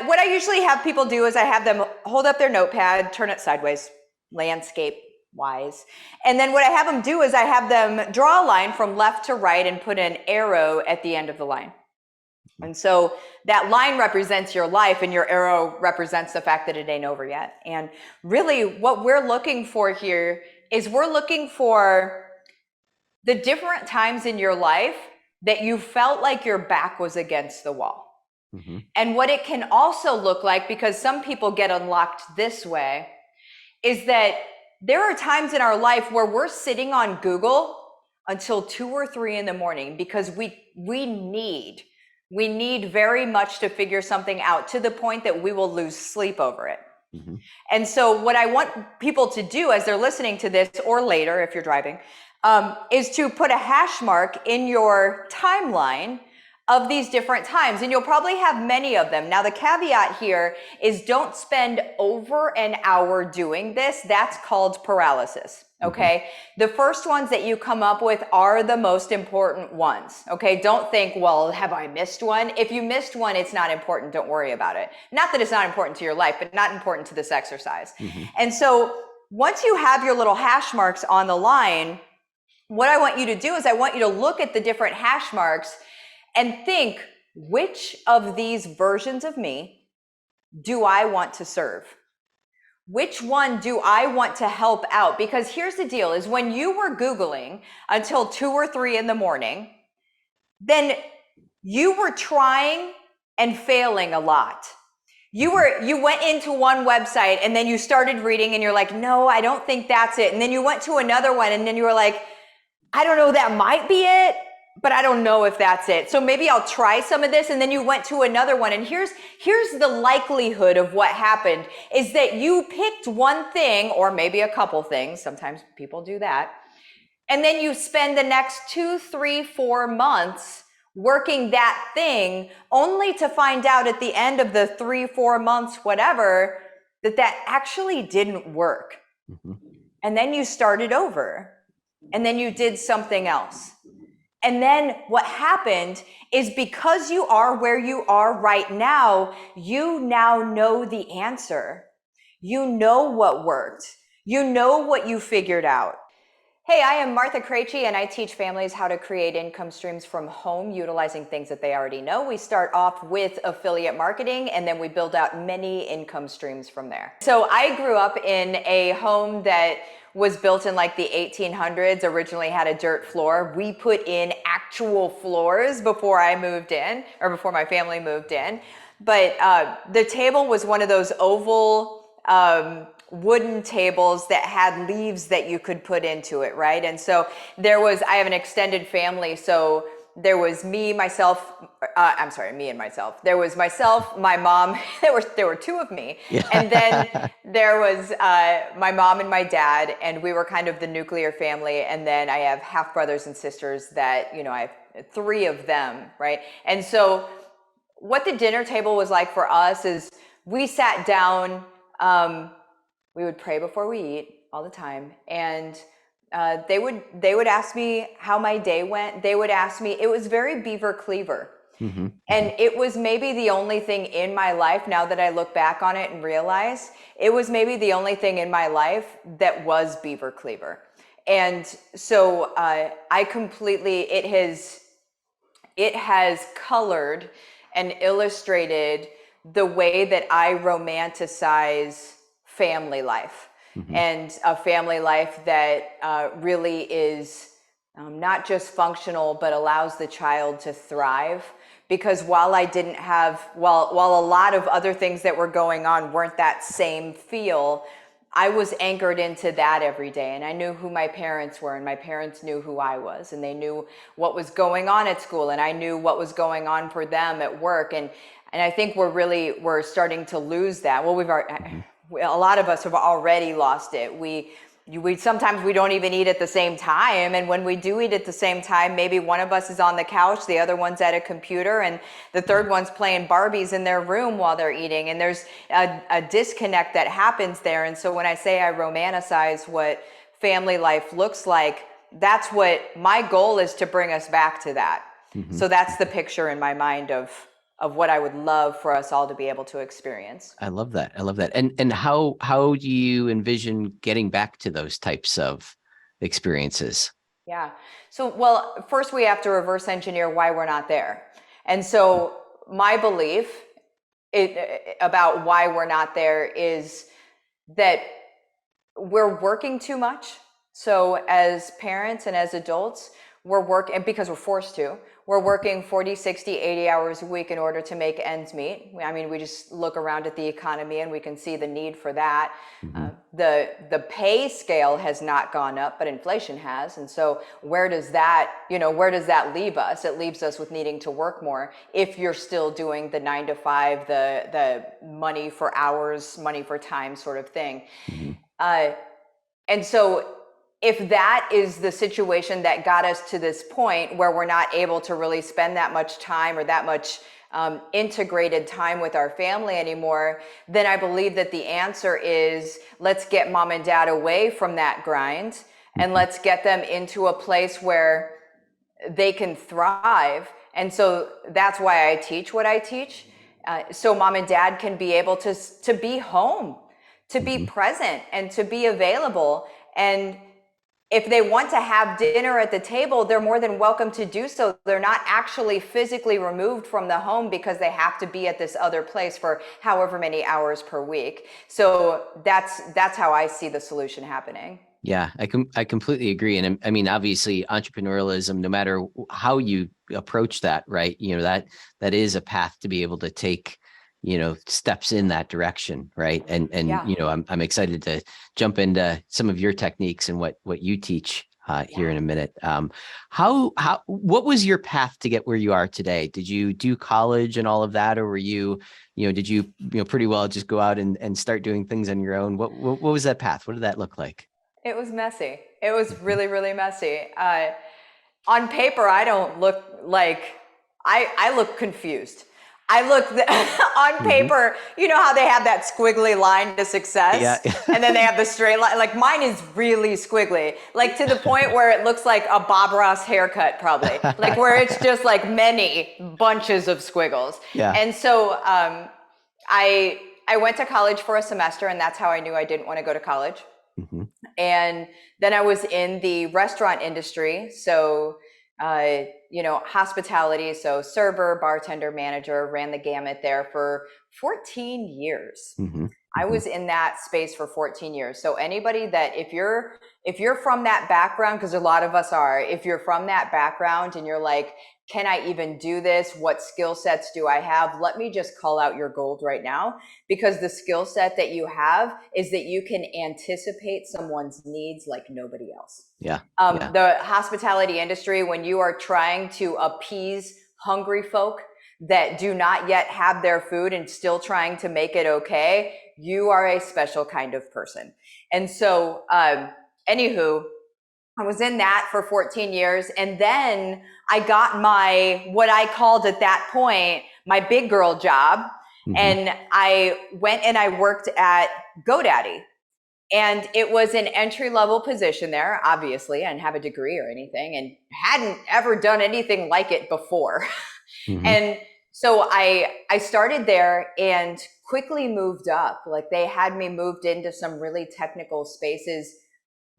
What I usually have people do is I have them hold up their notepad, turn it sideways, landscape wise. And then what I have them do is I have them draw a line from left to right and put an arrow at the end of the line. And so that line represents your life and your arrow represents the fact that it ain't over yet. And really what we're looking for here is we're looking for the different times in your life that you felt like your back was against the wall. Mm-hmm. And what it can also look like, because some people get unlocked this way, is that there are times in our life where we're sitting on Google until 2 or 3 in the morning because we need very much to figure something out to the point that we will lose sleep over it. Mm-hmm. And so what I want people to do as they're listening to this or later, if you're driving, is to put a hash mark in your timeline of these different times. And you'll probably have many of them. Now, the caveat here is don't spend over an hour doing this. That's called paralysis. Okay. Mm-hmm. The first ones that you come up with are the most important ones. Okay. Don't think, well, have I missed one? If you missed one, it's not important. Don't worry about it. Not that it's not important to your life, but not important to this exercise. Mm-hmm. And so once you have your little hash marks on the line, what I want you to do is I want you to look at the different hash marks and think, which of these versions of me do I want to serve? Which one do I want to help out? Because here's the deal is when you were Googling until 2 or 3 in the morning, then you were trying and failing a lot. You went into one website and then you started reading and you're like, no, I don't think that's it. And then you went to another one and then you were like, I don't know, that might be it, but I don't know if that's it. So maybe I'll try some of this. And then you went to another one. And here's the likelihood of what happened is that you picked one thing or maybe a couple things. Sometimes people do that. And then you spend the next 2, 3, 4 months working that thing only to find out at the end of the 3, 4 months, whatever, that actually didn't work. Mm-hmm. And then you started over and then you did something else. And then what happened is because you are where you are right now, you now know the answer. You know what worked. You know what you figured out. Hey, I am Martha Krejci, and I teach families how to create income streams from home utilizing things that they already know. We start off with affiliate marketing, and then we build out many income streams from there. So I grew up in a home that was built in like the 1800s, originally had a dirt floor. We put in actual floors before I moved in, or before my family moved in. But the table was one of those oval wooden tables that had leaves that you could put into it, right? And so I have an extended family, so there was me and myself. There was myself, my mom. There were 2 of me, yeah. And then there was my mom and my dad, and we were kind of the nuclear family. And then I have half brothers and sisters that I have 3 of them, right? And so what the dinner table was like for us is we sat down. We would pray before we eat all the time, and they would ask me how my day went. They would ask me, it was very Beaver Cleaver. Mm-hmm. And it was maybe the only thing in my life, now that I look back on it and realize, it was maybe the only thing in my life that was Beaver Cleaver. And so it has colored and illustrated the way that I romanticize family life. Mm-hmm. And a family life that really is not just functional, but allows the child to thrive. Because while a lot of other things that were going on weren't that same feel, I was anchored into that every day. And I knew who my parents were, and my parents knew who I was, and they knew what was going on at school, and I knew what was going on for them at work. And I think we're starting to lose that. Well, a lot of us have already lost it. Sometimes we don't even eat at the same time. And when we do eat at the same time, maybe one of us is on the couch, the other one's at a computer, and the third one's playing Barbies in their room while they're eating. And there's a disconnect that happens there. And so when I say I romanticize what family life looks like, that's what my goal is, to bring us back to that. Mm-hmm. So that's the picture in my mind of of what I would love for us all to be able to experience. I love that. I love that. And how do you envision getting back to those types of experiences? Yeah. So, well, first we have to reverse engineer why we're not there. And so my belief about why we're not there is that we're working too much. So as parents and as adults, we're working, and because we're forced to, we're working 40, 60, 80 hours a week in order to make ends meet. I mean, we just look around at the economy and we can see the need for that. Mm-hmm. The pay scale has not gone up, but inflation has. And so where does that leave us? It leaves us with needing to work more if you're still doing the 9 to 5, the money for hours, money for time sort of thing. Mm-hmm. And so if that is the situation that got us to this point where we're not able to really spend that much time or that much integrated time with our family anymore, then I believe that the answer is let's get mom and dad away from that grind and let's get them into a place where they can thrive. And so that's why I teach what I teach. So mom and dad can be able to be home, to be present and to be available. And if they want to have dinner at the table, they're more than welcome to do so. They're not actually physically removed from the home because they have to be at this other place for however many hours per week. So that's how I see the solution happening. Yeah, I completely agree. And I mean, obviously entrepreneurialism, no matter how you approach that, right? That is a path to be able to take, steps in that direction. Right. And, Yeah. I'm excited to jump into some of your techniques and what you teach here in a minute. What was your path to get where you are today? Did you do college and all of that? Or were you, did you, pretty well just go out and start doing things on your own? What was that path? What did that look like? It was messy. It was really, really messy. On paper, I don't look like, I look confused. I look on paper, you know how they have that squiggly line to success? Yeah. And then they have the straight line. Like mine is really squiggly, like to the point where it looks like a Bob Ross haircut, probably, like where it's just like many bunches of squiggles. Yeah. And so I went to college for a semester, and that's how I knew I didn't want to go to college. Mm-hmm. And then I was in the restaurant industry. So, hospitality. So server, bartender, manager, ran the gamut there for 14 years. Mm-hmm. I was in that space for 14 years. So anybody that, if you're from that background, because a lot of us are, if you're from that background and you're like, can I even do this? What skill sets do I have? Let me just call out your gold right now, because the skill set that you have is that you can anticipate someone's needs like nobody else. Yeah. The hospitality industry, when you are trying to appease hungry folk that do not yet have their food and still trying to make it okay, you are a special kind of person. And so, anywho, I was in that for 14 years. And then I got what I called at that point, my big girl job. Mm-hmm. And I went and I worked at GoDaddy. And it was an entry-level position there. Obviously, I didn't have a degree or anything and hadn't ever done anything like it before. Mm-hmm. And so I started there and quickly moved up. Like they had me moved into some really technical spaces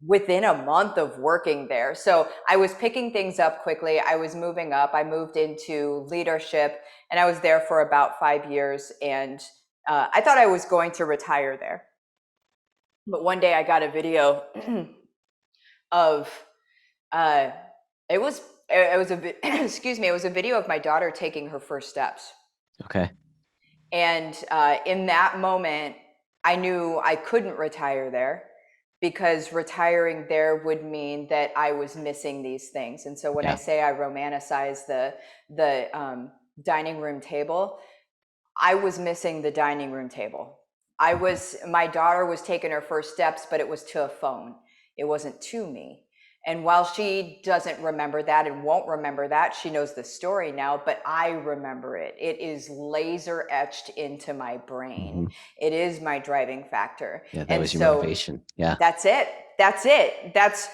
within a month of working there. So I was picking things up quickly. I was moving up. I moved into leadership, and I was there for about 5 years. And I thought I was going to retire there. But one day I got a video of, it was excuse me, it was a video of my daughter taking her first steps. Okay. And in that moment, I knew I couldn't retire there, because retiring there would mean that I was missing these things. And so when I say I romanticize the dining room table, I was missing the dining room table. My daughter was taking her first steps, but it was to a phone. It wasn't to me. And while she doesn't remember that and won't remember that, she knows the story now, but I remember it. It is laser etched into my brain. Mm-hmm. It is my driving factor. Yeah, that was your motivation. Yeah. That's it. That's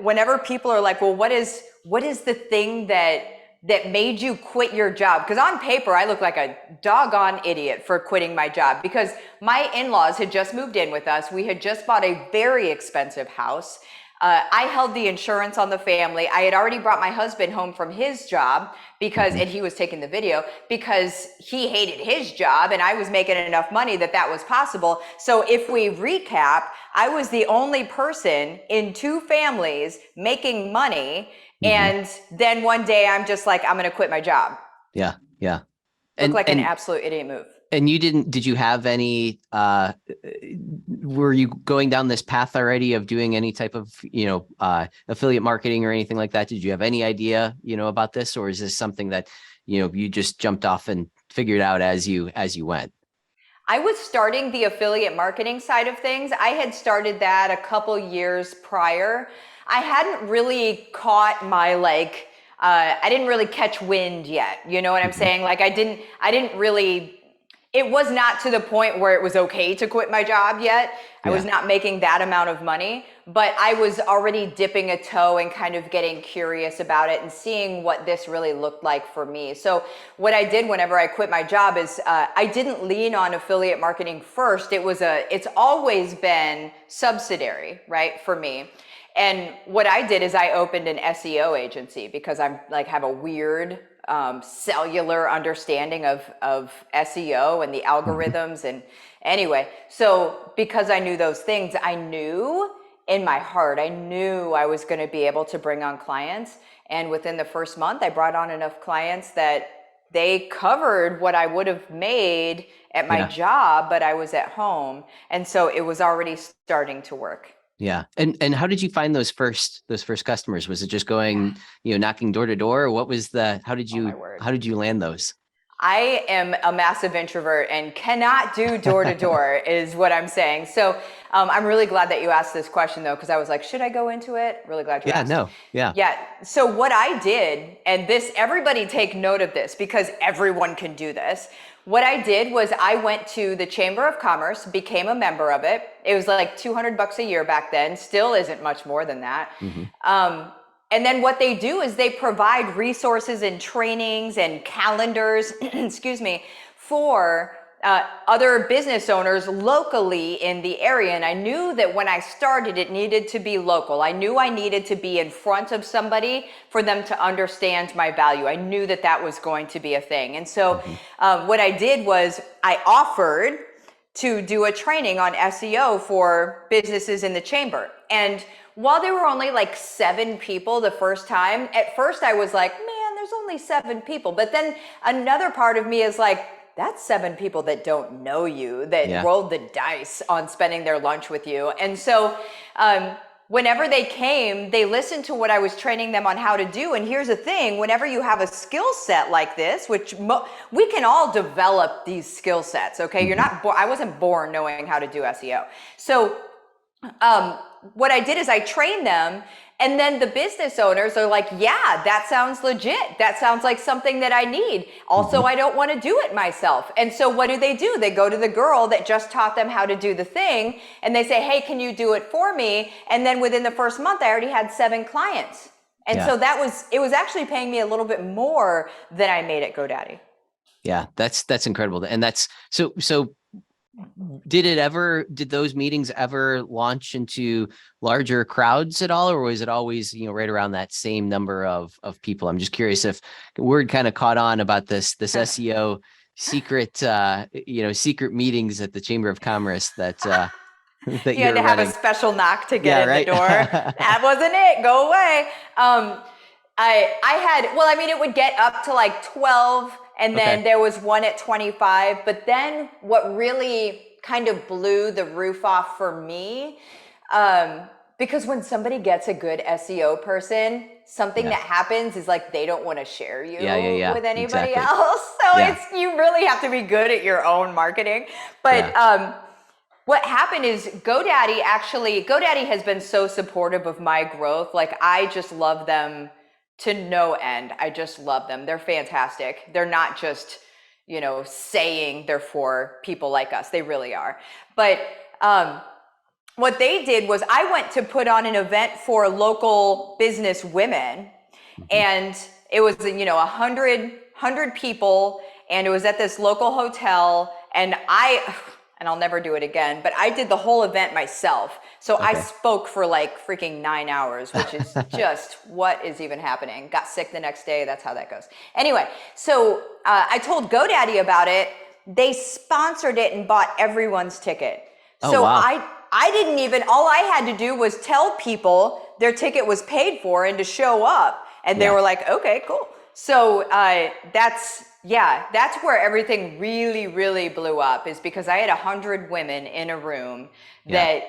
whenever people are like, well, what is the thing that that made you quit your job? Because on paper, I look like a doggone idiot for quitting my job, because my in-laws had just moved in with us. We had just bought a very expensive house. I held the insurance on the family. I had already brought my husband home from his job because, and he was taking the video because he hated his job, and I was making enough money that that was possible. So if we recap, I was the only person in two families making money. And then one day I'm just like, I'm going to quit my job. Yeah. Yeah. Look like an absolute idiot move. And did you have any, were you going down this path already of doing any type of, affiliate marketing or anything like that? Did you have any idea, about this, or is this something that, you just jumped off and figured out as you went? I was starting the affiliate marketing side of things. I had started that a couple years prior. I hadn't really caught my I didn't really catch wind yet. You know what I'm saying? Like I didn't really, it was not to the point where it was okay to quit my job yet. I was not making that amount of money, but I was already dipping a toe and kind of getting curious about it and seeing what this really looked like for me. So what I did whenever I quit my job is I didn't lean on affiliate marketing first. It's always been subsidiary, right, for me. And what I did is I opened an SEO agency because I'm have a weird cellular understanding of SEO and the algorithms. And anyway, so because I knew those things, I knew in my heart, I knew I was going to be able to bring on clients. And within the first month, I brought on enough clients that they covered what I would have made at my job, but I was at home. And so it was already starting to work. Yeah. And how did you find those first customers? Was it just going, knocking door to door? Or what was how did you land those? I am a massive introvert and cannot do door to door is what I'm saying. So I'm really glad that you asked this question though, because I was like, should I go into it? Really glad you asked. Yeah. So what I did, and everybody take note of this because everyone can do this. What I did was I went to the Chamber of Commerce, became a member of it. It was like $200 a year back then. Still isn't much more than that. And then what they do is they provide resources and trainings and calendars, excuse me, for other business owners locally in the area. And I knew that when I started, it needed to be local. I knew I needed to be in front of somebody for them to understand my value. I knew that that was going to be a thing. And so what I did was I offered to do a training on SEO for businesses in the chamber. And while there were only like 7 people the first time, at first I was like, man, there's only 7 people. But then another part of me is like, that's 7 people that don't know you, that rolled the dice on spending their lunch with you. And so whenever they came, they listened to what I was training them on how to do. And here's the thing, whenever you have a skill set like this, which we can all develop these skill sets, okay? You're not, I wasn't born knowing how to do SEO. So what I did is I trained them, and then the business owners are like, yeah, that sounds legit. That sounds like something that I need. Also, I don't want to do it myself. And so what do? They go to the girl that just taught them how to do the thing, and they say, hey, can you do it for me? And then within the first month, I already had 7 clients. And so it was actually paying me a little bit more than I made at GoDaddy. Yeah, that's incredible. And that's so did those meetings ever launch into larger crowds at all, or was it always, right around that same number of people? I'm just curious if the word kind of caught on about this SEO secret, secret meetings at the Chamber of Commerce that that you had to have running. A special knock to get in the door. That wasn't it. Go away. It would get up to like 12. And then there was one at 25. But then what really kind of blew the roof off for me, because when somebody gets a good SEO person, something that happens is like they don't want to share you with anybody else. So you really have to be good at your own marketing. But what happened is GoDaddy has been so supportive of my growth. Like I just love them to no end. I just love them. They're fantastic. They're not just, saying they're for people like us. They really are. But what they did was I went to put on an event for local business women. And it was, 100 people, and it was at this local hotel, and I'll never do it again, but I did the whole event myself. So I spoke for like freaking 9 hours, which is just what is even happening. Got sick the next day. That's how that goes. Anyway, so I told GoDaddy about it. They sponsored it and bought everyone's ticket. Oh, So wow. I didn't even, all I had to do was tell people their ticket was paid for and to show up. And they were like, okay, cool. So that's where everything really, really blew up, is because I had 100 women in a room that,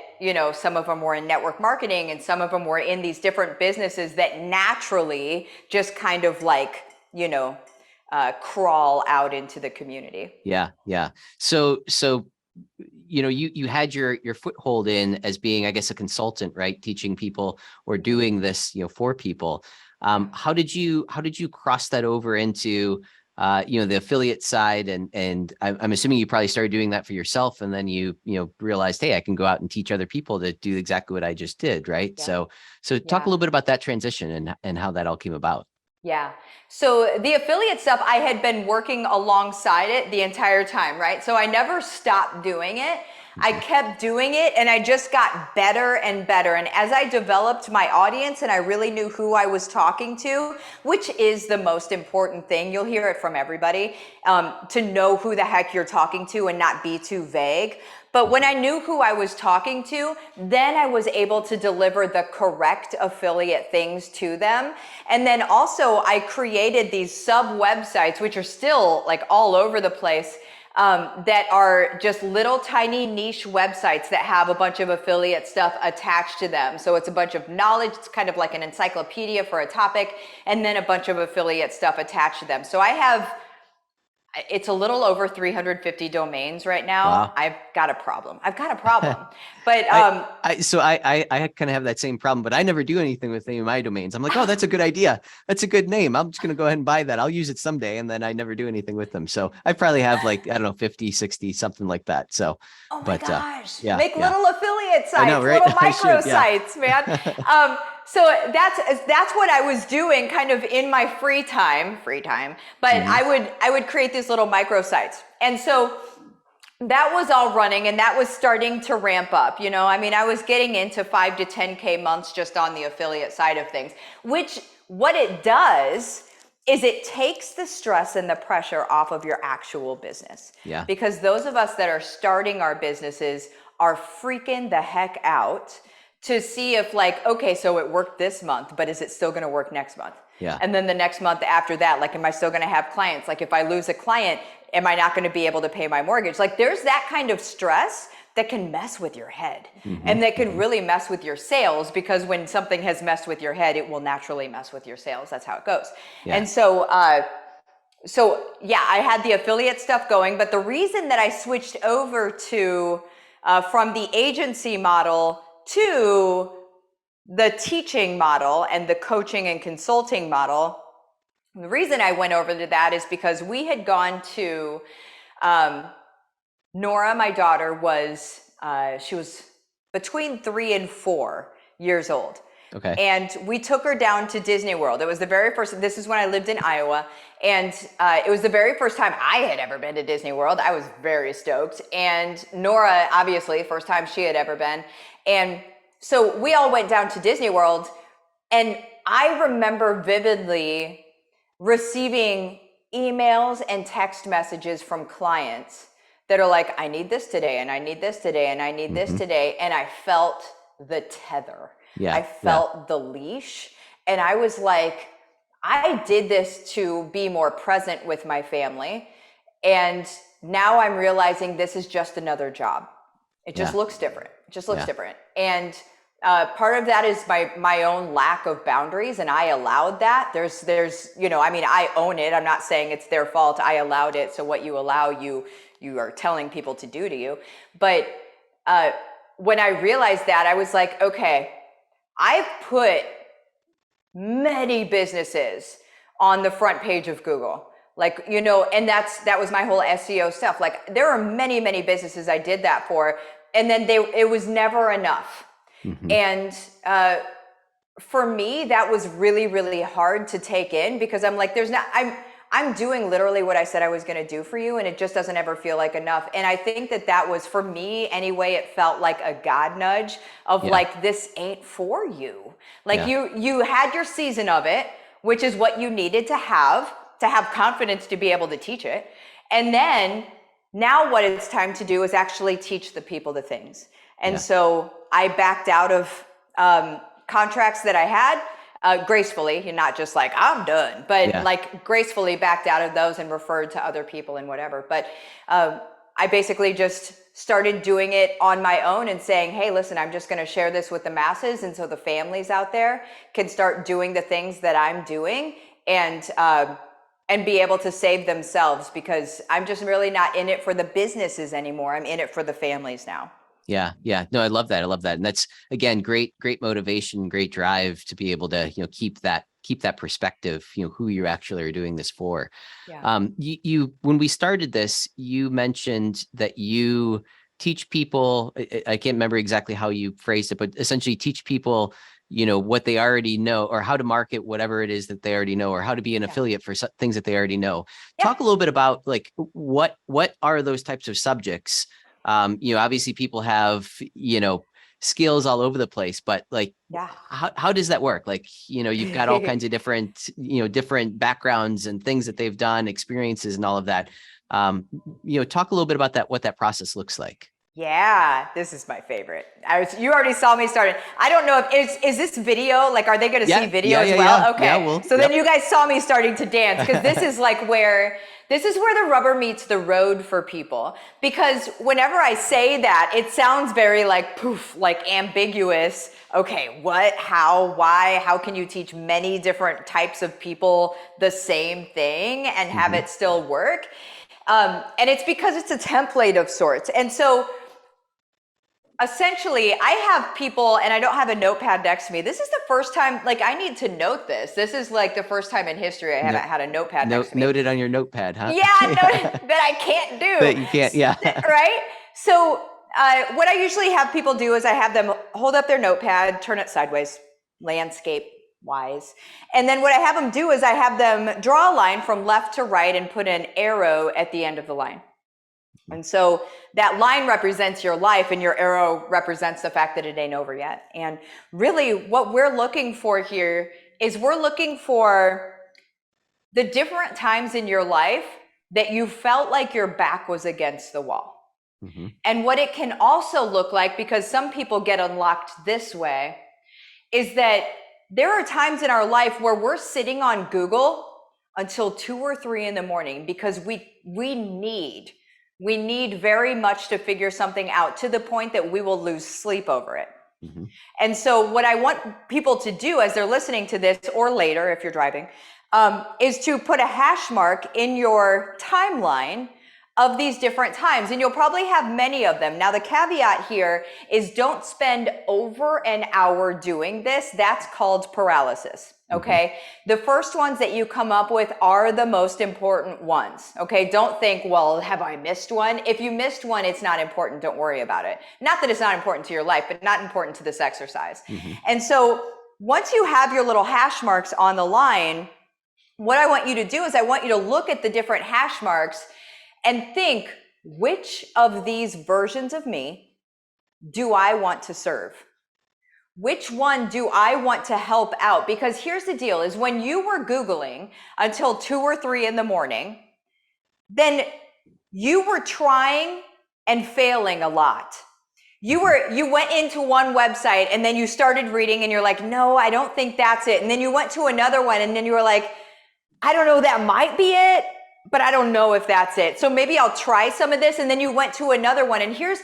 some of them were in network marketing and some of them were in these different businesses that naturally just kind of like, crawl out into the community. Yeah. Yeah. So, you had your foothold in as being, I guess, a consultant, right? Teaching people or doing this, for people. How did you cross that over into, the affiliate side? And I'm assuming you probably started doing that for yourself, and then you realized, hey, I can go out and teach other people to do exactly what I just did, right? Yeah. So talk a little bit about that transition and how that all came about. Yeah. So the affiliate stuff, I had been working alongside it the entire time, right? So I never stopped doing it. I kept doing it, and I just got better and better. And as I developed my audience and I really knew who I was talking to, which is the most important thing, you'll hear it from everybody, to know who the heck you're talking to and not be too vague. But when I knew who I was talking to, then I was able to deliver the correct affiliate things to them. And then also I created these sub websites, which are still like all over the place, that are just little tiny niche websites that have a bunch of affiliate stuff attached to them. So it's a bunch of knowledge. It's kind of like an encyclopedia for a topic, and then a bunch of affiliate stuff attached to them. So it's a little over 350 domains right now. Wow. I've got a problem. But I kind of have that same problem, but I never do anything with any of my domains. I'm like, oh, that's a good idea. That's a good name. I'm just going to go ahead and buy that. I'll use it someday. And then I never do anything with them. So I probably have like, I don't know, 50, 60, something like that. So, oh my but gosh, yeah, make little affiliate sites, I know, right? little I micro should, yeah. sites, man. So that's what I was doing kind of in my free time, but I would create these little microsites. And so that was all running, and that was starting to ramp up. I was getting into 5 to 10K months just on the affiliate side of things, which what it does is it takes the stress and the pressure off of your actual business. Yeah. Because those of us that are starting our businesses are freaking the heck out to see if like, okay, so it worked this month, but is it still going to work next month? Yeah. And then the next month after that, like, am I still going to have clients? Like, if I lose a client, am I not going to be able to pay my mortgage? Like, there's that kind of stress that can mess with your head, and that can really mess with your sales, because when something has messed with your head, it will naturally mess with your sales. That's how it goes. Yeah. And so, I had the affiliate stuff going, but the reason that I switched over to, from the agency model to the teaching model and the coaching and consulting model, the reason I went over to that is because we had gone to, Nora, my daughter, she was between 3 and 4 years old. Okay. And we took her down to Disney World. It was the very first, this is when I lived in Iowa. And it was the very first time I had ever been to Disney World. I was very stoked. And Nora, obviously, first time she had ever been. And so we all went down to Disney World. And I remember vividly receiving emails and text messages from clients that are like, I need this today, and I need this today, and I need this today. And I felt the tether. Yeah. I felt the leash. And I was like, I did this to be more present with my family. And now I'm realizing this is just another job. It just looks different. It just looks different. And part of that is my own lack of boundaries, and I allowed that. There's I own it. I'm not saying it's their fault. I allowed it. So what you allow, you are telling people to do to you. But when I realized that, I was like, okay, I've put many businesses on the front page of Google. Like, and that was my whole SEO stuff. Like, there are many, many businesses I did that for, and then it was never enough. And for me, that was really, really hard to take in, because I'm like, I'm doing literally what I said I was going to do for you, and it just doesn't ever feel like enough. And I think that was, for me anyway, it felt like a God nudge of like, this ain't for you. Like, you had your season of it, which is what you needed to have confidence to be able to teach it. And then now what it's time to do is actually teach the people the things. And so I backed out of contracts that I had, gracefully, not just like, I'm done, but like gracefully backed out of those and referred to other people and whatever. But I basically just started doing it on my own and saying, hey, listen, I'm just going to share this with the masses. And so the families out there can start doing the things that I'm doing, and be able to save themselves, because I'm just really not in it for the businesses anymore. I'm in it for the families now. Yeah. Yeah. No, I love that. I love that. And that's, again, great motivation, great drive to be able to, keep that perspective, who you actually are doing this for. Yeah. You, when we started this, you mentioned that you teach people, I can't remember exactly how you phrased it, but essentially teach people, what they already know, or how to market whatever it is that they already know, or how to be an affiliate for things that they already know. Talk a little bit about like, what are those types of subjects? Obviously people have, skills all over the place, but like, how does that work? Like, you've got all kinds of different, different backgrounds and things that they've done, experiences and all of that. Talk a little bit about that, what that process looks like. Yeah, this is my favorite. You already saw me started. I don't know if is this video, like, are they going to see video as well? Okay. Yeah, so then you guys saw me starting to dance, because this is like this is where the rubber meets the road for people. Because whenever I say that, it sounds very like poof, like ambiguous. Okay, what, how, why, how can you teach many different types of people the same thing and have it still work? And it's because it's a template of sorts. And so essentially, I have people, and I don't have a notepad next to me. This is the first time, like, I need to note this. This is like the first time in history I haven't had a notepad next to me. Note it on your notepad, huh? Yeah, that I can't do. That you can't, yeah. Right? So what I usually have people do is I have them hold up their notepad, turn it sideways, landscape wise. And then what I have them do is I have them draw a line from left to right and put an arrow at the end of the line. And so that line represents your life, and your arrow represents the fact that it ain't over yet. And really what we're looking for here is we're looking for the different times in your life that you felt like your back was against the wall. And what it can also look like, because some people get unlocked this way, is that there are times in our life where we're sitting on Google until 2 or 3 in the morning, because we need very much to figure something out, to the point that we will lose sleep over it. And so what I want people to do as they're listening to this, or later if you're driving, is to put a hash mark in your timeline of these different times. And you'll probably have many of them. Now, the caveat here is don't spend over an hour doing this. That's called paralysis. Okay. The first ones that you come up with are the most important ones. Okay. Don't think, well, have I missed one? If you missed one, it's not important. Don't worry about it. Not that it's not important to your life, but not important to this exercise. And so once you have your little hash marks on the line, what I want you to do is I want you to look at the different hash marks and think, which of these versions of me do I want to serve? Which one do I want to help out? Because here's the deal, is when you were Googling until 2 or 3 in the morning, then you were trying and failing a lot. You went into one website and then you started reading and you're like, no, I don't think that's it. And then you went to another one and then you were like, I don't know, that might be it, but I don't know if that's it. So maybe I'll try some of this. And then you went to another one. And here's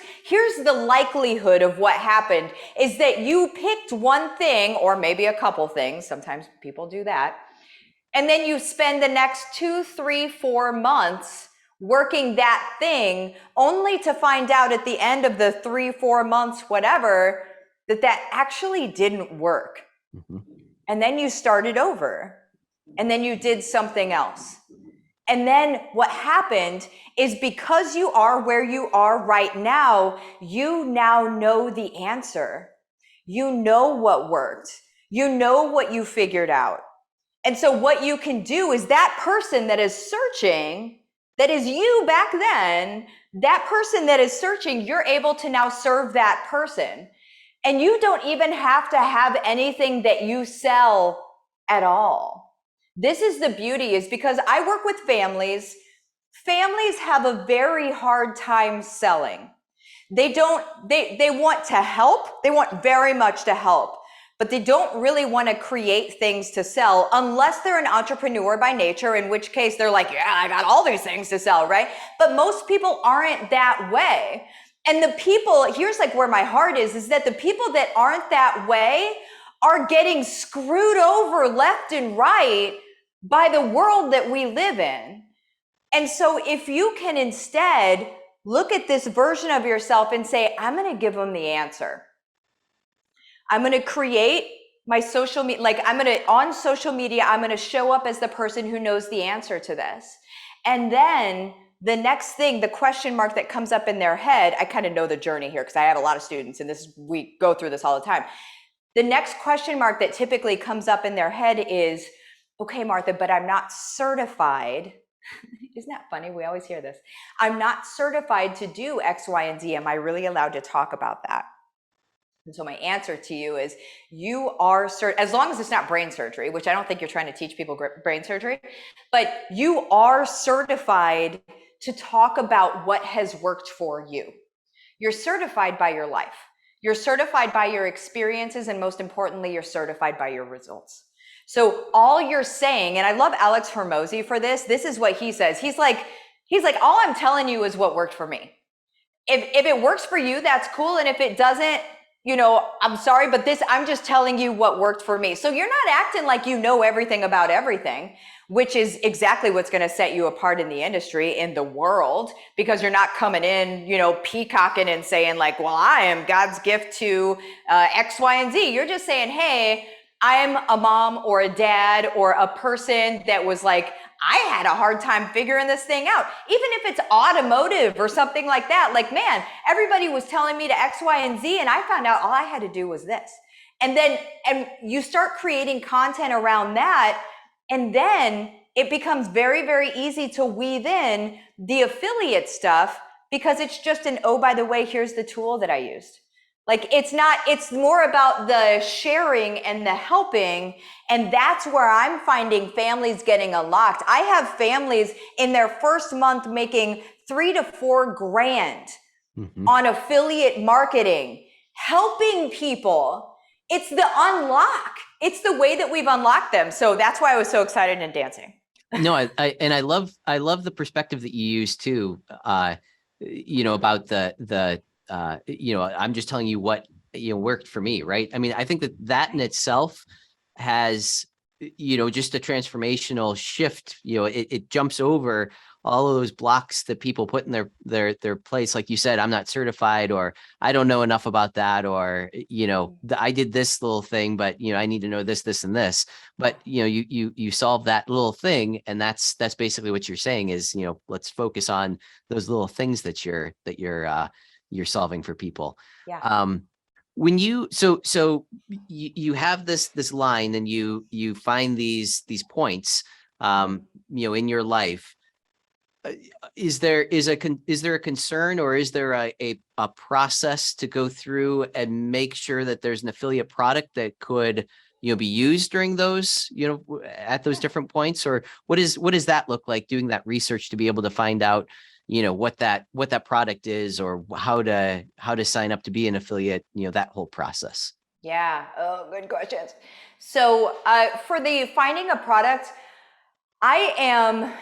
the likelihood of what happened is that you picked one thing, or maybe a couple things. Sometimes people do that. And then you spend the next 2, 3, 4 months working that thing, only to find out at the end of the 3, 4 months, whatever, that actually didn't work. And then you started over. And then you did something else. And then what happened is, because you are where you are right now, you now know the answer. You know what worked. You know what you figured out. And so what you can do is that person that is searching, that is you back then, that person that is searching, you're able to now serve that person. And you don't even have to have anything that you sell at all. This is the beauty, is because I work with families. Families have a very hard time selling. They want to help. They want very much to help, but they don't really want to create things to sell unless they're an entrepreneur by nature, in which case they're like, yeah, I got all these things to sell, right? But most people aren't that way. And the people, here's like where my heart is that the people that aren't that way are getting screwed over left and right by the world that we live in. And so if you can instead look at this version of yourself and say, I'm going to give them the answer. I'm going to create my social media, on social media, I'm going to show up as the person who knows the answer to this. And then the next thing, the question mark that comes up in their head, I kind of know the journey here because I have a lot of students and we go through this all the time. The next question mark that typically comes up in their head is, okay, Martha, but I'm not certified. Isn't that funny? We always hear this. I'm not certified to do X, Y, and Z. Am I really allowed to talk about that? And so my answer to you is you are as long as it's not brain surgery, which I don't think you're trying to teach people brain surgery, but you are certified to talk about what has worked for you. You're certified by your life. You're certified by your experiences, and most importantly, you're certified by your results. So all you're saying, and I love Alex Hormozy for this. This is what he says. He's like, all I'm telling you is what worked for me. If it works for you, that's cool. And if it doesn't, I'm sorry, but I'm just telling you what worked for me. So you're not acting like you know everything about everything, which is exactly what's going to set you apart in the industry, in the world, because you're not coming in, peacocking and saying like, well, I am God's gift to X, Y, and Z. You're just saying, hey, I'm a mom or a dad or a person that was like, I had a hard time figuring this thing out. Even if it's automotive or something like that, like, man, everybody was telling me to X, Y, and Z, and I found out all I had to do was this. And you start creating content around that, and then it becomes very, very easy to weave in the affiliate stuff because it's just oh, by the way, here's the tool that I used. Like it's more about the sharing and the helping. And that's where I'm finding families getting unlocked. I have families in their first month making $3,000 to $4,000 on affiliate marketing, helping people. It's the unlock. It's the way that we've unlocked them. So that's why I was so excited and dancing. No, I love the perspective that you use too. About I'm just telling you what worked for me, right? I mean, I think that in itself has just a transformational shift. It jumps over all of those blocks that people put in their place. Like you said, I'm not certified, or I don't know enough about that, or I did this little thing, but I need to know this and this. But you solve that little thing, and that's basically what you're saying is let's focus on those little things that you're solving for people. Yeah. When you you have this line, and you find these points in your life. Is there a concern, or is there a process to go through and make sure that there's an affiliate product that could be used during those at those different points? Or what does that look like, doing that research to be able to find out what that product is, or how to sign up to be an affiliate, that whole process? Yeah. Oh, good questions. So for the finding a product, I am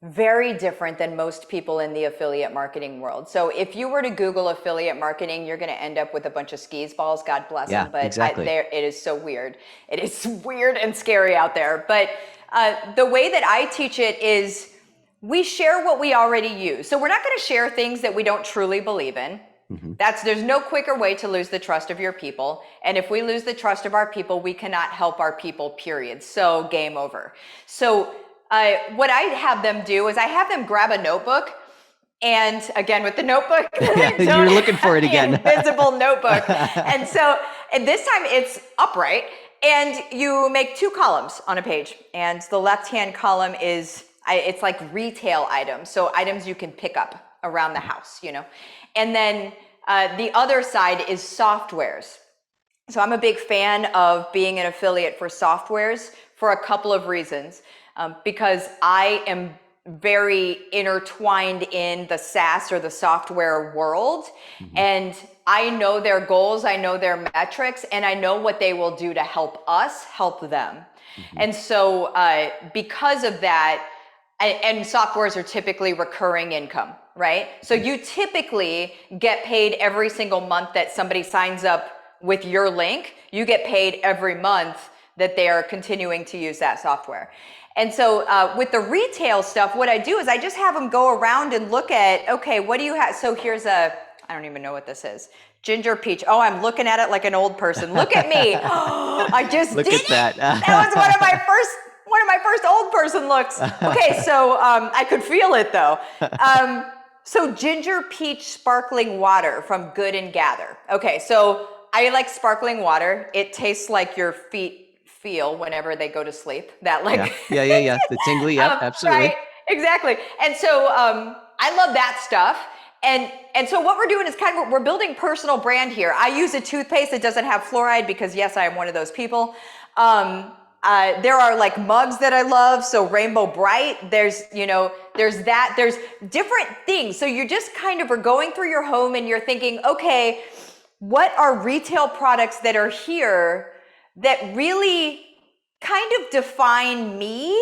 very different than most people in the affiliate marketing world. So if you were to Google affiliate marketing, you're going to end up with a bunch of skis balls, God bless them. But exactly. it is so weird. It is weird and scary out there. But the way that I teach it is we share what we already use. So we're not going to share things that we don't truly believe in. Mm-hmm. There's no quicker way to lose the trust of your people. And if we lose the trust of our people, we cannot help our people, period. So game over. So what I have them do is I have them grab a notebook, and again with the notebook, you're looking for it again. Invisible notebook. And so, and this time it's upright, And you make 2 columns on a page, and the left-hand column is, it's like retail items, so items you can pick up around the house, you know. And then the other side is softwares. So I'm a big fan of being an affiliate for softwares for a couple of reasons. Because I am very intertwined in the SaaS or the software world. And I know their goals, I know their metrics, and I know what they will do to help us help them. And so because of that, and softwares are typically recurring income, right? So you typically get paid every single month that somebody signs up with your link. You get paid every month that they are continuing to use that software. And so with the retail stuff, what I do is I just have them go around and look at, okay, what do you have? So here's I don't even know what this is. Ginger peach. Oh, I'm looking at it like an old person. Look at me. I just Look did at that. it. That was one of my first old person looks. Okay, so I could feel it though. So ginger peach sparkling water from Good and Gather. Okay, so I like sparkling water. It tastes like your feet feel whenever they go to sleep. That like yeah. The tingly, yep, absolutely. right, exactly. And so I love that stuff. And so what we're doing is kind of, we're building personal brand here. I use a toothpaste that doesn't have fluoride because yes, I am one of those people. There are like mugs that I love. So Rainbow Bright, there's that, there's different things. So you just kind of are going through your home and you're thinking, okay, what are retail products that are here that really kind of define me?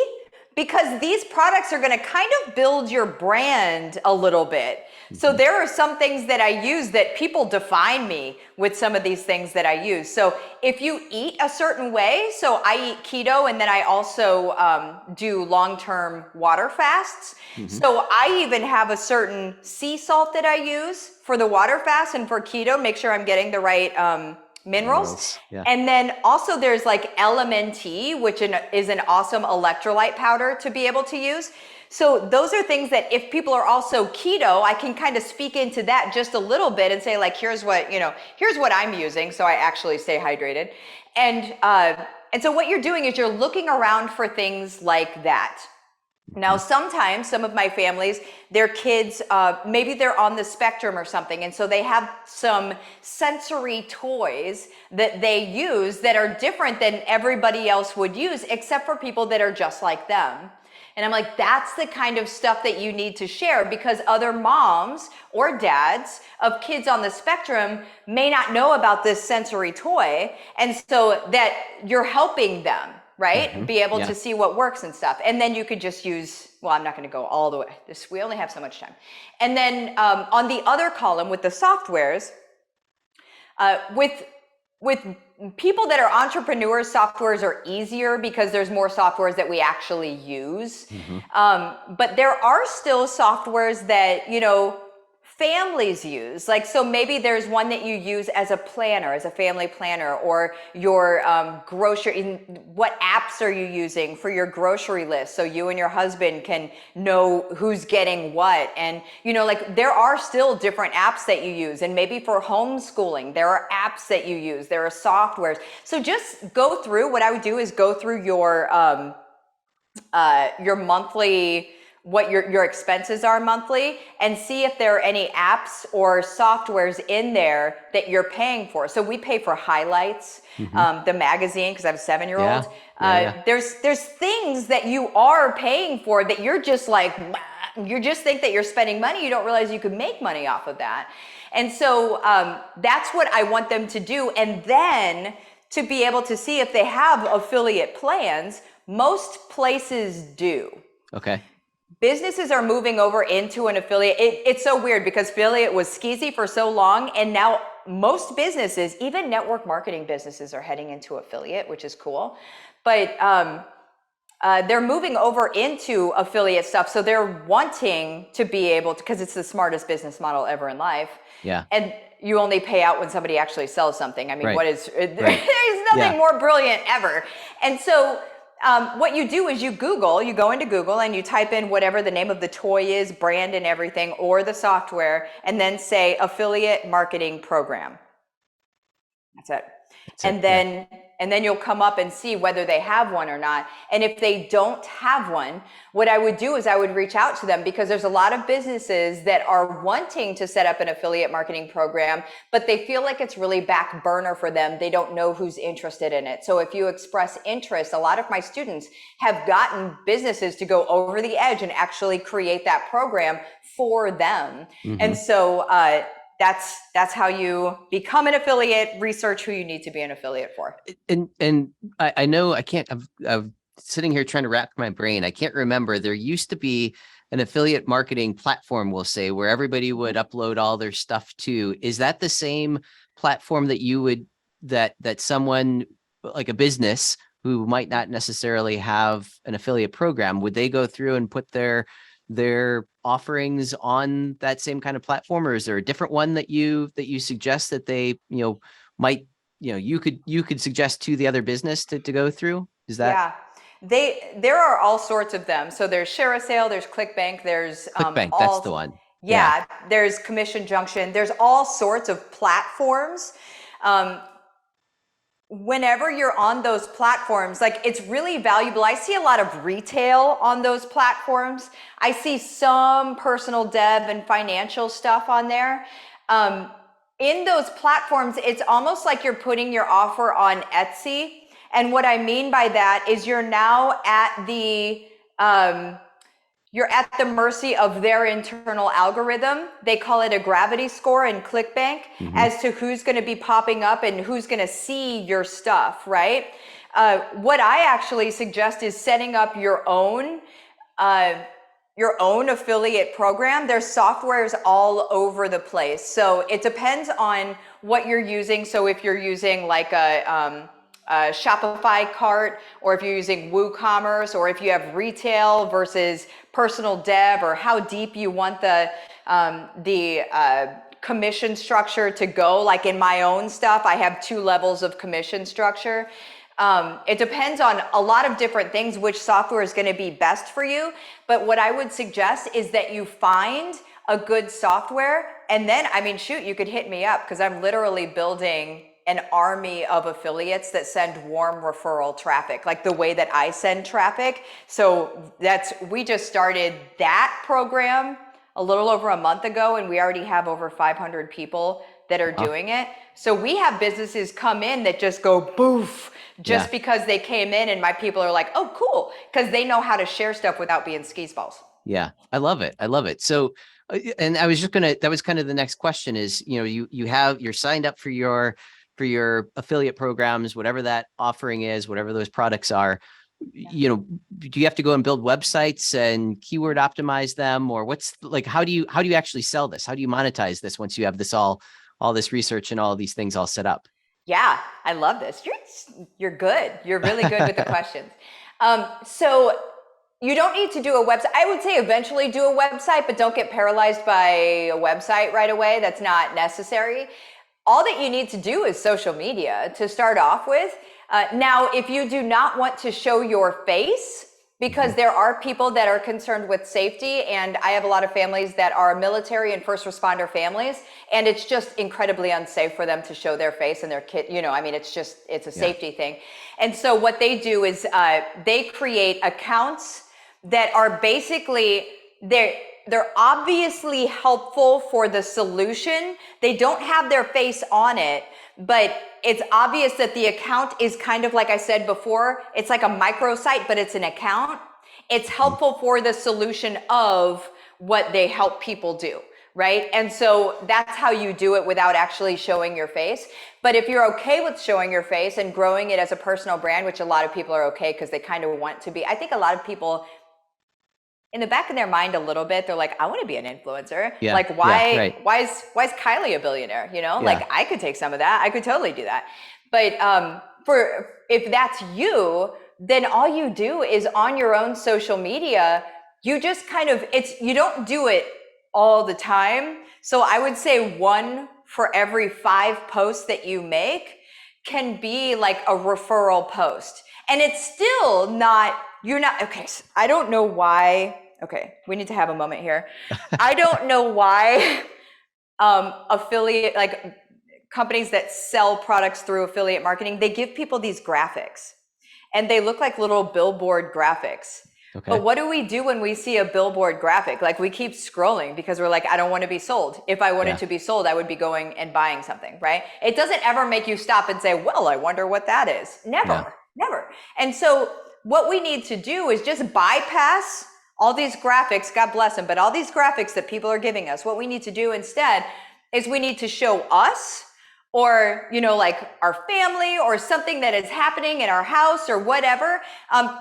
Because these products are going to kind of build your brand a little bit. So there are some things that I use that people define me with some of these things that I use. So if you eat a certain way, so I eat keto and then I also do long-term water fasts. So I even have a certain sea salt that I use for the water fast and for keto, make sure I'm getting the right minerals. Yeah. And then also there's like LMNT, which is an awesome electrolyte powder to be able to use. So those are things that if people are also keto, I can kind of speak into that just a little bit and say like, here's what I'm using. So I actually stay hydrated. And so what you're doing is you're looking around for things like that. Now, sometimes some of my families, their kids, maybe they're on the spectrum or something. And so they have some sensory toys that they use that are different than everybody else would use, except for people that are just like them. And I'm like, that's the kind of stuff that you need to share because other moms or dads of kids on the spectrum may not know about this sensory toy. And so that you're helping them, right? Be able to see what works and stuff. And then you could just use, well, I'm not going to go all the way. We only have so much time. And then on the other column with the softwares, with people that are entrepreneurs, softwares are easier because there's more softwares that we actually use. But there are still softwares that, families use. Like, so maybe there's one that you use as a planner, as a family planner, or your grocery, what apps are you using for your grocery list? So you and your husband can know who's getting what. And, like there are still different apps that you use. And maybe for homeschooling, there are apps that you use, there are softwares. So just go through, what I would do is go through your monthly, what your expenses are monthly, and see if there are any apps or softwares in there that you're paying for. So we pay for Highlights, the magazine, because I have a 7-year-old. There's things that you are paying for that you're just like, you just think that you're spending money. You don't realize you could make money off of that. And so that's what I want them to do. And then to be able to see if they have affiliate plans. Most places do. Okay. Businesses are moving over into an affiliate. It's so weird because affiliate was skeezy for so long, and now most businesses, even network marketing businesses, are heading into affiliate, which is cool. But they're moving over into affiliate stuff, so they're wanting to be able to, because it's the smartest business model ever in life. Yeah. And you only pay out when somebody actually sells something. I mean, there's nothing more brilliant ever. And so what you do is you go into Google and you type in whatever the name of the toy is, brand and everything, or the software, and then say affiliate marketing program. That's it. And And then you'll come up and see whether they have one or not. And if they don't have one, what I would do is I would reach out to them, because there's a lot of businesses that are wanting to set up an affiliate marketing program, but they feel like it's really back burner for them. They don't know who's interested in it. So if you express interest, a lot of my students have gotten businesses to go over the edge and actually create that program for them. Mm-hmm. And so that's how you become an affiliate. Research who you need to be an affiliate for. And I know I can't. I'm sitting here trying to wrap my brain. I can't remember. There used to be an affiliate marketing platform, we'll say, where everybody would upload all their stuff to. Is that the same platform that you would that someone like a business who might not necessarily have an affiliate program, would they go through and put their offerings on that same kind of platform, or is there a different one that you suggest that they might you could suggest to the other business to go through? Is that? Yeah, there are all sorts of them. So there's Share a Sale, there's ClickBank, there's ClickBank, that's the one. Yeah, there's Commission Junction. There's all sorts of platforms. Whenever you're on those platforms, like, it's really valuable. I see a lot of retail on those platforms. I see some personal dev and financial stuff on there. In those platforms, it's almost like you're putting your offer on Etsy. And what I mean by that is you're now at the mercy of their internal algorithm. They call it a gravity score in ClickBank, as to who's going to be popping up and who's going to see your stuff, right? What I actually suggest is setting up your own affiliate program. There's softwares all over the place. So it depends on what you're using. So if you're using like a Shopify cart, or if you're using WooCommerce, or if you have retail versus personal dev, or how deep you want the commission structure to go. Like in my own stuff, I have 2 levels of commission structure. It depends on a lot of different things, which software is going to be best for you. But what I would suggest is that you find a good software, and then, I mean, shoot, you could hit me up, because I'm literally building an army of affiliates that send warm referral traffic, like the way that I send traffic. So we just started that program a little over a month ago, and we already have over 500 people that are doing it. So we have businesses come in that just go boof, just because they came in, and my people are like, oh, cool, because they know how to share stuff without being skis balls. Yeah, I love it. I love it. So, and I was just that was kind of the next question is, you're signed up for your affiliate programs, whatever that offering is, whatever those products are. Do you have to go and build websites and keyword optimize them, or how do you actually sell this? How do you monetize this once you have this all this research and all these things all set up? Yeah, I love this. You're good. You're really good with the questions. So you don't need to do a website. I would say eventually do a website, but don't get paralyzed by a website right away. That's not necessary. All that you need to do is social media to start off with. Now, if you do not want to show your face, because there are people that are concerned with safety, and I have a lot of families that are military and first responder families, and it's just incredibly unsafe for them to show their face and their kid, it's a safety thing. And so what they do is they create accounts that are basically, they're obviously helpful for the solution. They don't have their face on it, but it's obvious that the account is kind of, like I said before, it's like a microsite, but it's an account. It's helpful for the solution of what they help people do, right? And so that's how you do it without actually showing your face. But if you're okay with showing your face and growing it as a personal brand, which a lot of people are okay because they kind of want to be, I think a lot of people, in the back of their mind a little bit, they're like, I want to be an influencer. Yeah. Like, why is Kylie a billionaire? Like, I could take some of that. I could totally do that. But if that's you, then all you do is on your own social media, you just you don't do it all the time. So I would say 1 for every 5 posts that you make can be like a referral post. And it's still not, okay, so I don't know why. Okay, we need to have a moment here. I don't know why affiliate, like companies that sell products through affiliate marketing, they give people these graphics and they look like little billboard graphics. Okay. But what do we do when we see a billboard graphic? Like, we keep scrolling because we're like, I don't want to be sold. If I wanted to be sold, I would be going and buying something, right? It doesn't ever make you stop and say, well, I wonder what that is. Never. And so what we need to do is just bypass all these graphics, God bless them, but all these graphics that people are giving us. What we need to do instead is we need to show us, or, you know, like our family, or something that is happening in our house or whatever.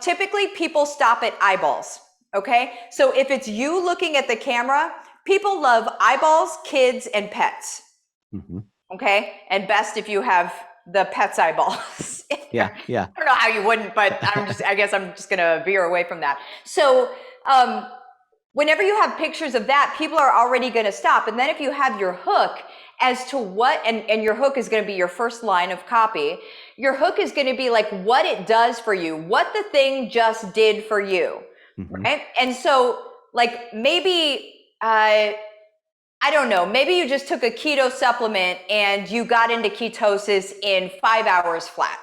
Typically people stop at eyeballs. Okay. So if it's you looking at the camera, people love eyeballs, kids, and pets. Okay. And best if you have the pet's eyeballs. Yeah. I don't know how you wouldn't, but I guess I'm just going to veer away from that. So, whenever you have pictures of that, people are already going to stop. And then if you have your hook as to what, and your hook is going to be your first line of copy, your hook is going to be like what it does for you, what the thing just did for you, right? And so, like, maybe, I don't know, maybe you just took a keto supplement and you got into ketosis in 5 hours flat.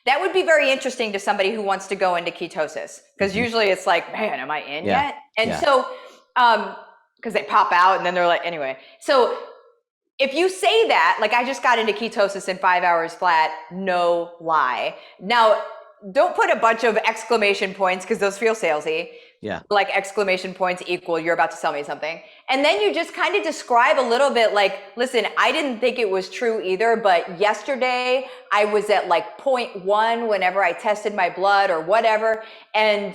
That would be very interesting to somebody who wants to go into ketosis, because usually it's like, man, am I in yet? And so, because they pop out and then they're like, anyway. So if you say that, like, I just got into ketosis in 5 hours flat, no lie. Now, don't put a bunch of exclamation points because those feel salesy. Like exclamation points equal, you're about to sell me something. And then you just kind of describe a little bit like, listen, I didn't think it was true either, but yesterday I was at like 0.1 whenever I tested my blood or whatever. And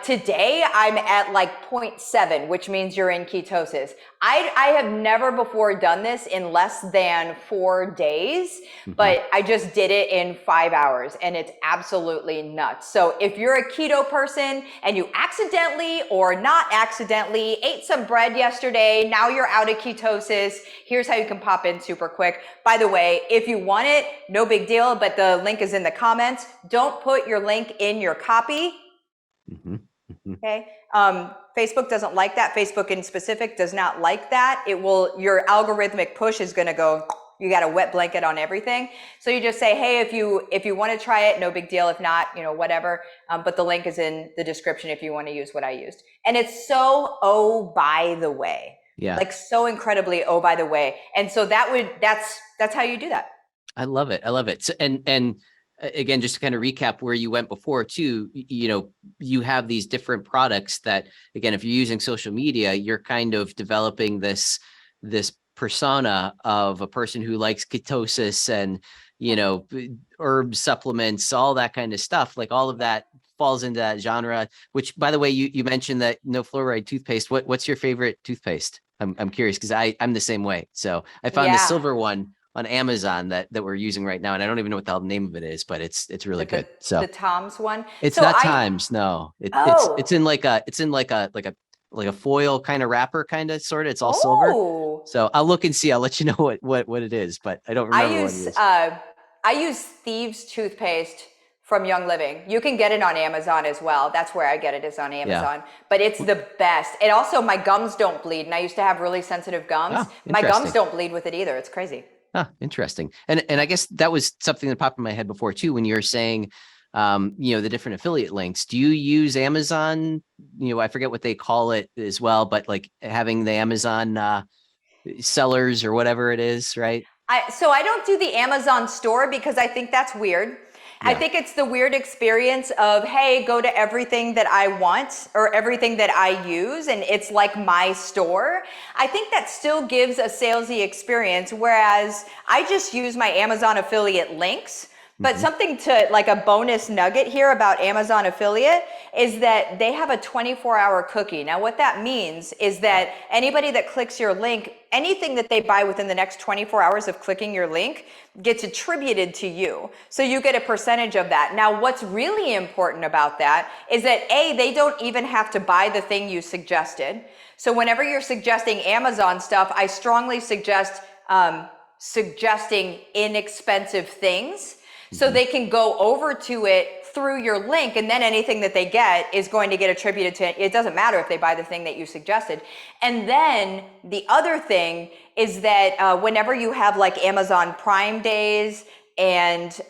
today I'm at like 0.7, which means you're in ketosis. I have never before done this in less than 4 days, but I just did it in 5 hours, and it's absolutely nuts. So if you're a keto person and you accidentally or not accidentally ate some bread yesterday, now you're out of ketosis, here's how you can pop in super quick. By the way, if you want it, no big deal, but the link is in the comments. Don't put your link in your copy. Okay. Facebook doesn't like that. Facebook in specific does not like that. It will, your algorithmic push is going to go, you got a wet blanket on everything. So you just say, hey, if you want to try it, no big deal. If not, you know, whatever. But the link is in the description if you want to use what I used. And it's so, oh, by the way, like so incredibly, oh, by the way. And so that's how you do that. I love it. I love it. So, and again, just to kind of recap where you went before too, you know, you have these different products that, again, if you're using social media, you're kind of developing this persona of a person who likes ketosis and, you know, herb supplements, all that kind of stuff. Like all of that falls into that genre, which, by the way, you mentioned that no fluoride toothpaste. What's your favorite toothpaste? I'm curious because I'm the same way. So I found the silver one on Amazon that we're using right now, and I don't even know what the hell the name of it is, but it's really good. So the Tom's one. It's not Times, no. It's in like a foil kind of wrapper, kind of sort of. It's all silver. So I'll look and see. I'll let you know what it is, but I don't remember what it is. I use Thieves toothpaste from Young Living. You can get it on Amazon as well. That's where I get it, is on Amazon. But it's the best. It also, my gums don't bleed, and I used to have really sensitive gums. My gums don't bleed with it either. It's crazy. Interesting. And I guess that was something that popped in my head before too, when you're saying, you know, the different affiliate links. Do you use Amazon? You know, I forget what they call it as well, but like having the Amazon sellers or whatever it is, right? So I don't do the Amazon store because I think that's weird. I think it's the weird experience of, hey, go to everything that I want or everything that I use, and it's like my store. I think that still gives a salesy experience, whereas I just use my Amazon affiliate links. But something to, like, a bonus nugget here about Amazon affiliate is that they have a 24-hour cookie. Now, what that means is that anybody that clicks your link, anything that they buy within the next 24 hours of clicking your link gets attributed to you. So you get a percentage of that. Now, what's really important about that is that they don't even have to buy the thing you suggested. So whenever you're suggesting Amazon stuff, I strongly suggest suggesting inexpensive things. So they can go over to it through your link, and then anything that they get is going to get attributed to, it doesn't matter if they buy the thing that you suggested. And then the other thing is that whenever you have like Amazon Prime days and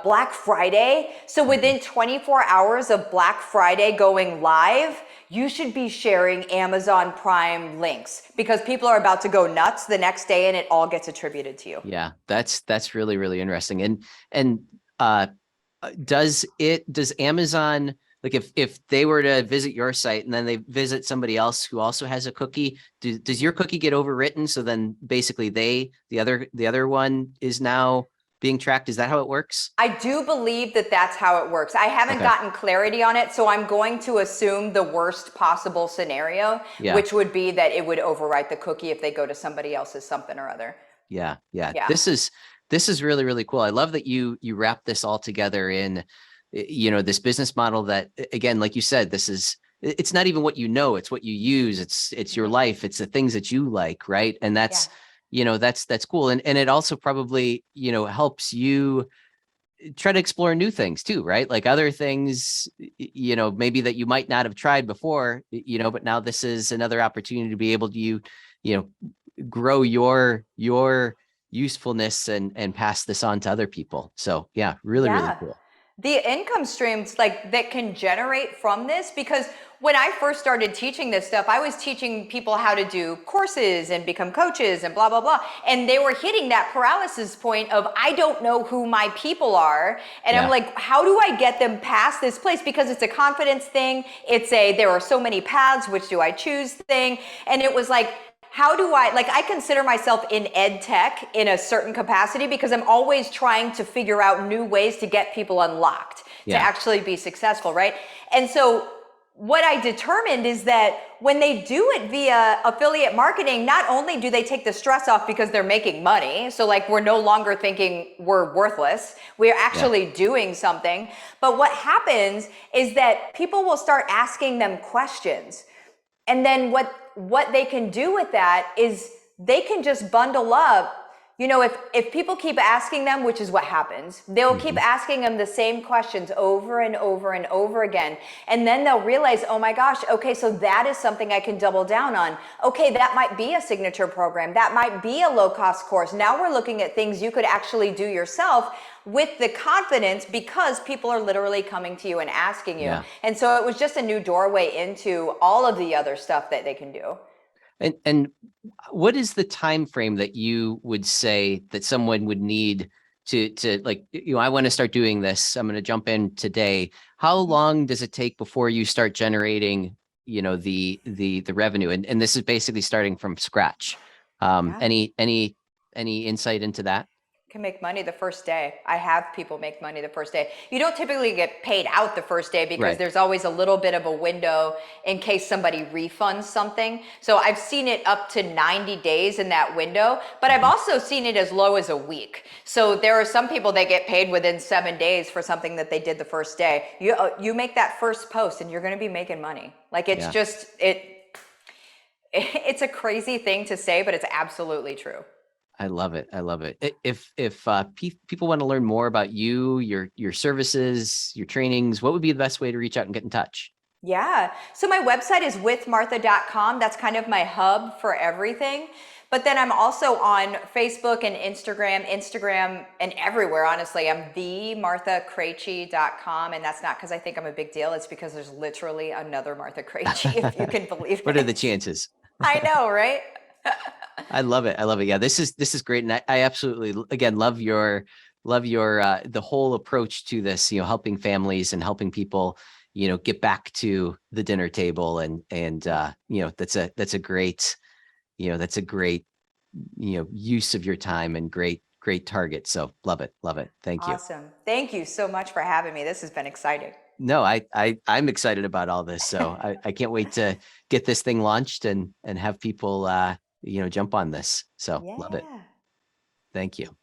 Black Friday, so within 24 hours of Black Friday going live, you should be sharing Amazon Prime links, because people are about to go nuts the next day and it all gets attributed to you. Yeah, that's really, really interesting. And does Amazon, like if they were to visit your site and then they visit somebody else who also has a cookie, does your cookie get overwritten? So then basically the other one is now being tracked. Is that how it works? I do believe that that's how it works. I haven't gotten clarity on it, so I'm going to assume the worst possible scenario, which would be that it would overwrite the cookie if they go to somebody else's something or other. Yeah. This is really, really cool. I love that you wrap this all together in, this business model that, again, like you said, it's not even what you know, it's what you use. It's your life. It's the things that you like. Right. And that's cool. And it also probably, helps you try to explore new things too, right? Like other things, maybe that you might not have tried before, but now this is another opportunity to be able to, grow your usefulness and pass this on to other people. So yeah, really, really cool. The income streams like that can generate from this, because when I first started teaching this stuff, I was teaching people how to do courses and become coaches and blah, blah, blah. And they were hitting that paralysis point of, I don't know who my people are. And I'm like, how do I get them past this place? Because it's a confidence thing. There are so many paths, which do I choose thing. And it was like, how do I consider myself in ed tech in a certain capacity, because I'm always trying to figure out new ways to get people unlocked to actually be successful, right? And so what I determined is that when they do it via affiliate marketing, not only do they take the stress off because they're making money, so like we're no longer thinking we're worthless, we're actually doing something, but what happens is that people will start asking them questions. And then what they can do with that is they can just bundle up. If people keep asking them, which is what happens, they'll keep asking them the same questions over and over and over again. And then they'll realize, oh my gosh, okay, so that is something I can double down on. Okay, that might be a signature program. That might be a low-cost course. Now we're looking at things you could actually do yourself with the confidence, because people are literally coming to you and asking you. And so it was just a new doorway into all of the other stuff that they can do. And what is the time frame that you would say that someone would need to like, I want to start doing this, I'm going to jump in today? How long does it take before you start generating, the revenue? And this is basically starting from scratch. Any insight into that? Can make money the first day. I have people make money the first day. You don't typically get paid out the first day, because there's always a little bit of a window in case somebody refunds something. So I've seen it up to 90 days in that window, but I've also seen it as low as a week. So there are some people that get paid within 7 days for something that they did the first day. You make that first post and you're going to be making money. Like it's it's a crazy thing to say, but it's absolutely true. I love it. If people want to learn more about you, your services, your trainings, what would be the best way to reach out and get in touch? Yeah. So my website is withmartha.com. That's kind of my hub for everything. But then I'm also on Facebook and Instagram and everywhere, honestly. I'm themarthakrejci.com. And that's not because I think I'm a big deal. It's because there's literally another Martha Krejci, if you can believe it. What are the chances? I know, right? I love it. Yeah, this is great. And I absolutely, again, love your the whole approach to this, helping families and helping people, get back to the dinner table. And that's a great, use of your time and great target. So love it. Thank you. Awesome. Thank you so much for having me. This has been exciting. No, I'm excited about all this. So I can't wait to get this thing launched and have people, jump on this. So love it. Thank you.